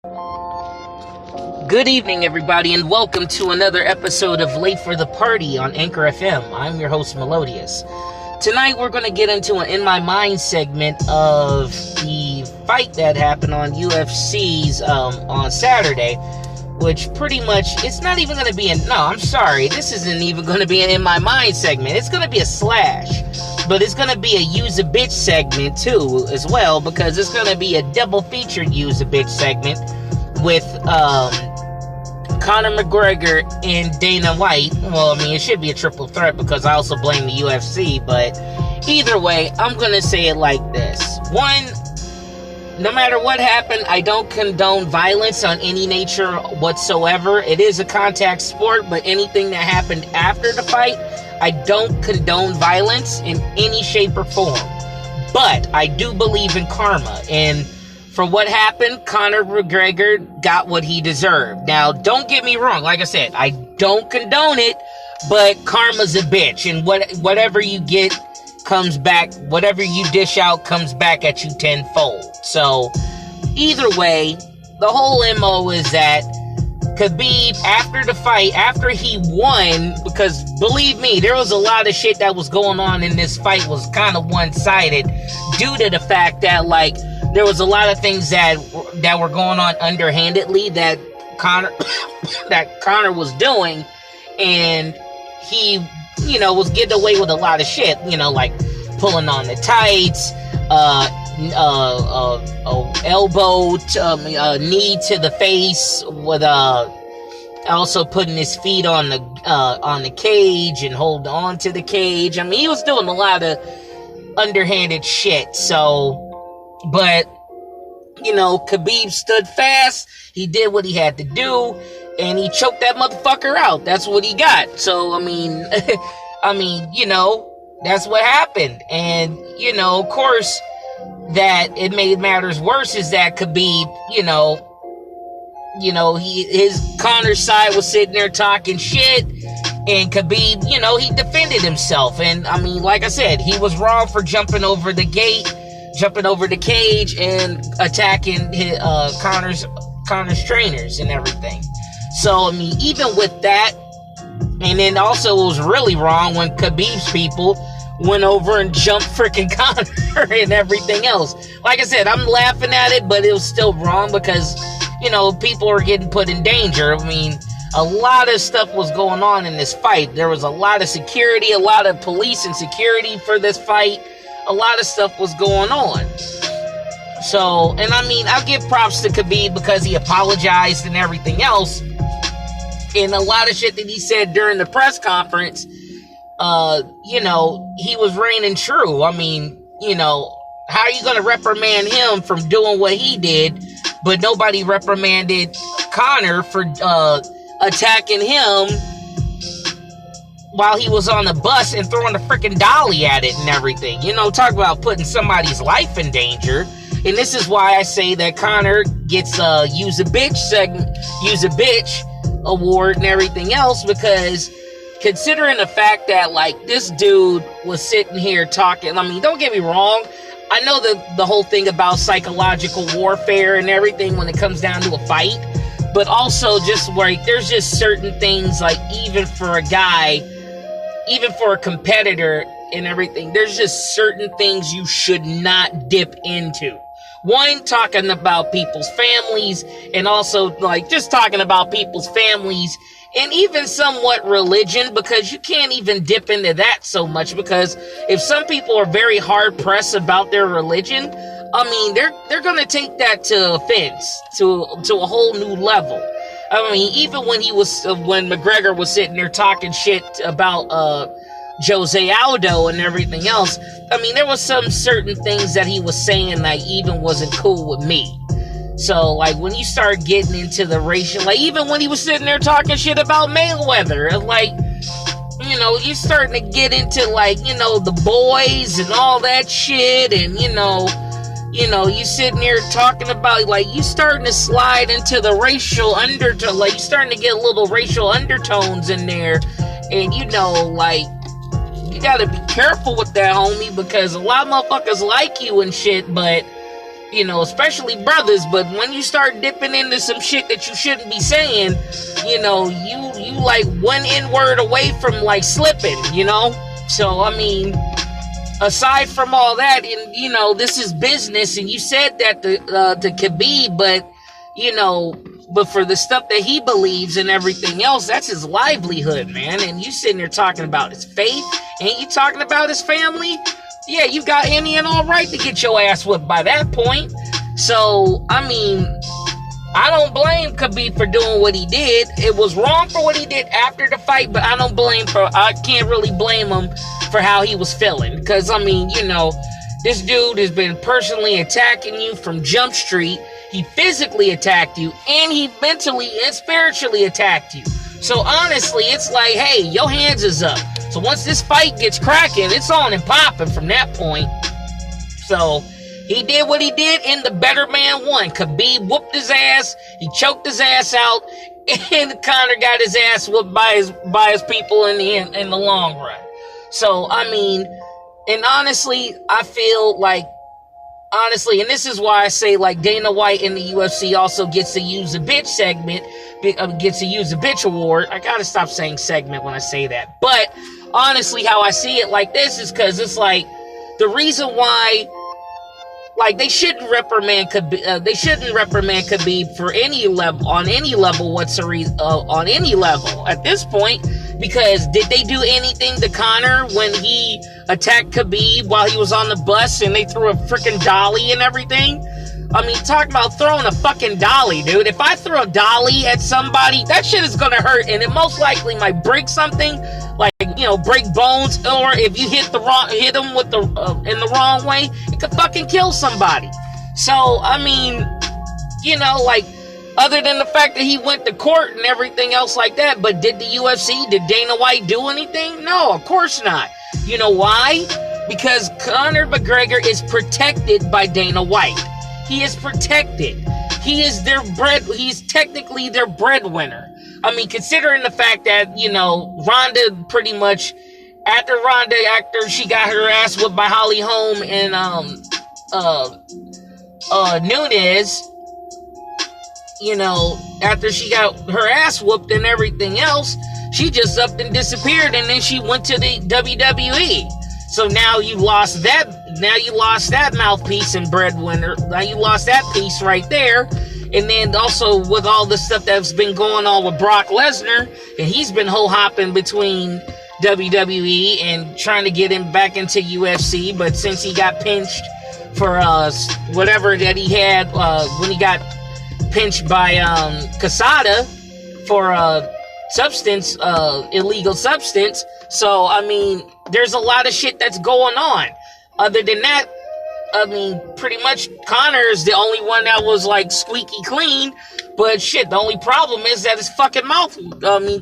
Good evening, everybody, and welcome to another episode of Late for the Party on Anchor FM. I'm your host, Melodious. Tonight, we're going to get into an In My Mind segment of the fight that happened on UFC's on Saturday, which pretty much, it's not even going to be this isn't even going to be an In My Mind segment. It's going to be a slash, but it's going to be a Use a Bitch segment, too, as well, because it's going to be a double-featured Use a Bitch segment with, Connor McGregor and Dana White. Well, I mean, it should be a triple threat because I also blame the UFC, but either way, I'm going to say it like this. One, no matter what happened, I don't condone violence on any nature whatsoever. It is a contact sport, but anything that happened after the fight, I don't condone violence in any shape or form. But I do believe in karma, and for what happened, Connor McGregor got what he deserved. Now, don't get me wrong. Like I said, I don't condone it, but karma's a bitch. And whatever you get comes back. Whatever you dish out comes back at you tenfold. So, either way, the whole MO is that Khabib, after the fight, after he won, because believe me, there was a lot of shit that was going on in this fight was kind of one-sided due to the fact that, like, there was a lot of things that were going on underhandedly that Conor was doing, and he, was getting away with a lot of shit, like pulling on the tights, elbow, knee to the face, with also putting his feet on the cage and holding on to the cage. I mean, he was doing a lot of underhanded shit. So. But, Khabib stood fast. He did what he had to do, and he choked that motherfucker out. That's what he got. So, I mean, that's what happened. And, of course, that it made matters worse is that Khabib, his Connor's side was sitting there talking shit, and Khabib, he defended himself. And, I mean, like I said, he was wrong for jumping over the cage and attacking his, Connor's trainers and everything. So, I mean, even with that, and then also it was really wrong when Khabib's people went over and jumped freaking Conor and everything else. Like I said, I'm laughing at it, but it was still wrong because, people are getting put in danger. I mean, a lot of stuff was going on in this fight. There was a lot of security, a lot of police and security for this fight. A lot of stuff was going on. So, and I mean, I'll give props to Khabib because he apologized and everything else. And a lot of shit that he said during the press conference, he was reigning true. I mean, how are you going to reprimand him from doing what he did, but nobody reprimanded Conor for attacking him while he was on the bus and throwing a freaking dolly at it and everything. Talk about putting somebody's life in danger. And this is why I say that Conor gets a Use a Bitch award and everything else, because considering the fact that, like, this dude was sitting here talking, I mean, don't get me wrong, I know the whole thing about psychological warfare and everything when it comes down to a fight, but also just like, there's just certain things, like, even for a competitor and everything, there's just certain things you should not dip into. One, talking about people's families, and also, like, just talking about people's families, and even somewhat religion, because you can't even dip into that so much, because if some people are very hard-pressed about their religion, I mean, they're gonna take that to offense, to a whole new level. I mean, even when when McGregor was sitting there talking shit about Jose Aldo and everything else, I mean, there was some certain things that he was saying that even wasn't cool with me. So, like, when you start getting into the racial, like, even when he was sitting there talking shit about Mayweather, like, you're starting to get into, like, the boys and all that shit, and, you sitting there talking about, like, you starting to slide into the racial undertone, like, you starting to get little racial undertones in there, and, like, you gotta be careful with that, homie, because a lot of motherfuckers like you and shit, but, especially brothers, but when you start dipping into some shit that you shouldn't be saying, you like one N-word away from like slipping, So, I mean, aside from all that, and, this is business, and you said that to Khabib, but for the stuff that he believes and everything else, that's his livelihood, man. And you sitting there talking about his faith, ain't you talking about his family? Yeah, you got any and all right to get your ass whipped by that point. So, I mean, I don't blame Khabib for doing what he did. It was wrong for what he did after the fight, but I can't really blame him for how he was feeling. Because, I mean, this dude has been personally attacking you from Jump Street. He physically attacked you, and he mentally and spiritually attacked you. So honestly, it's like, hey, your hands is up. So once this fight gets cracking, it's on and popping from that point. So he did what he did, and the better man won. Khabib whooped his ass, he choked his ass out, and Conor got his ass whooped by his people in the long run. So I mean, and honestly, I feel like, and this is why I say, like, Dana White in the UFC also gets to use a bitch segment, gets to use a bitch award. I gotta stop saying segment when I say that. But honestly, how I see it like this is because it's like, the reason why, like, they shouldn't reprimand Khabib for any level, on any level whatsoever, on any level at this point. Because did they do anything to Conor when he attacked Khabib while he was on the bus and they threw a freaking dolly and everything? I mean, talk about throwing a fucking dolly, dude. If I throw a dolly at somebody, that shit is gonna hurt, and it most likely might break something, like, break bones, or if you hit them with in the wrong way, it could fucking kill somebody. So, I mean, like, other than the fact that he went to court and everything else like that, but did the UFC, did Dana White do anything? No, of course not. You know why? Because Connor McGregor is protected by Dana White. He is protected. He's technically their breadwinner. I mean, considering the fact that, Ronda pretty much, after she got her ass whipped by Holly Holm and Nunes, after she got her ass whooped and everything else, she just up and disappeared, and then she went to the WWE. So now you lost that mouthpiece and breadwinner. Now you lost that piece right there. And then also with all the stuff that's been going on with Brock Lesnar, and he's been ho-hopping between WWE and trying to get him back into UFC, but since he got pinched for whatever that he had when he got pinched by Casada for illegal substance. So, I mean, there's a lot of shit that's going on. Other than that, I mean, pretty much Conor is the only one that was, like, squeaky clean. But shit, the only problem is that his fucking mouth,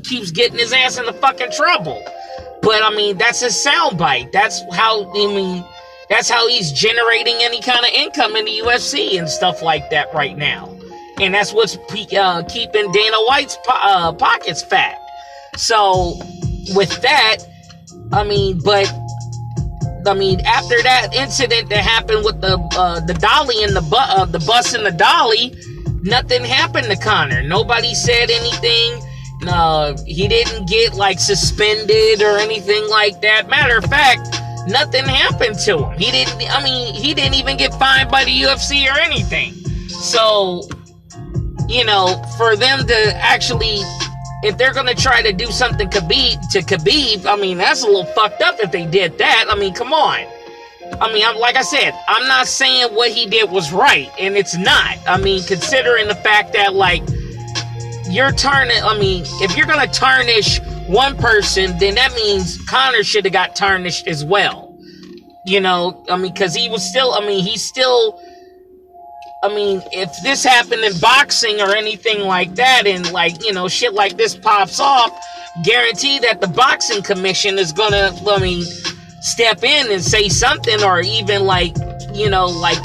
keeps getting his ass into fucking trouble. But, I mean, that's his soundbite. That's how he's generating any kind of income in the UFC and stuff like that right now. And that's what's keeping Dana White's pockets fat. So, with that, after that incident that happened with the dolly and the bus and the dolly, nothing happened to Conor. Nobody said anything. He didn't get, like, suspended or anything like that. Matter of fact, nothing happened to him. He didn't even get fined by the UFC or anything. So, for them to actually, if they're going to try to do something to Khabib, that's a little fucked up if they did that. Come on. Like I said, I'm not saying what he did was right, and it's not. Considering the fact that, like, if you're going to tarnish one person, then that means Conor should have got tarnished as well. Because if this happened in boxing or anything like that, and, like, shit like this pops off, guarantee that the boxing commission is gonna, step in and say something, or even,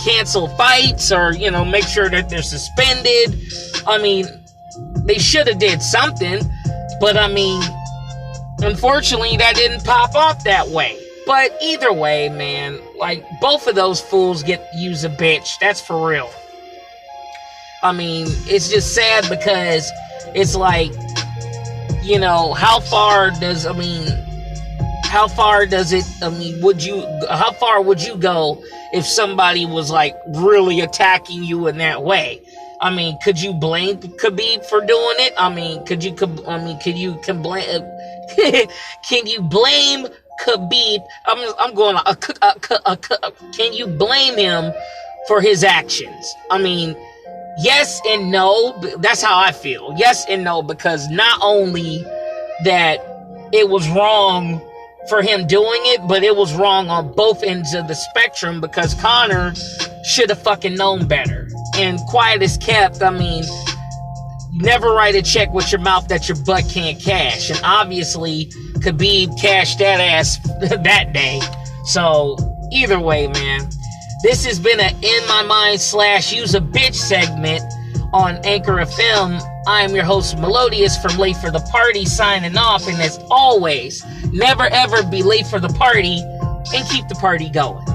cancel fights, or, make sure that they're suspended. They should have did something, but, unfortunately, that didn't pop off that way. But either way, man, Like, both of those fools get use a bitch. That's for real. I mean, it's just sad because it's like, you know, how far does it, how far would you go if somebody was like really attacking you in that way? I mean, could you blame Khabib for doing it? I mean, can you blame Khabib? Can you blame him for his actions? I mean, yes and no. That's how I feel. Yes and no, because not only that it was wrong for him doing it, but it was wrong on both ends of the spectrum, because Conor should have fucking known better. And quiet as kept, I mean, never write a check with your mouth that your butt can't cash. And obviously, Khabib cashed that ass that day. So, either way, man, this has been an In My Mind / Use a Bitch segment on Anchor FM. I am your host, Melodious, from Late for the Party, signing off. And as always, never ever be late for the party, and keep the party going.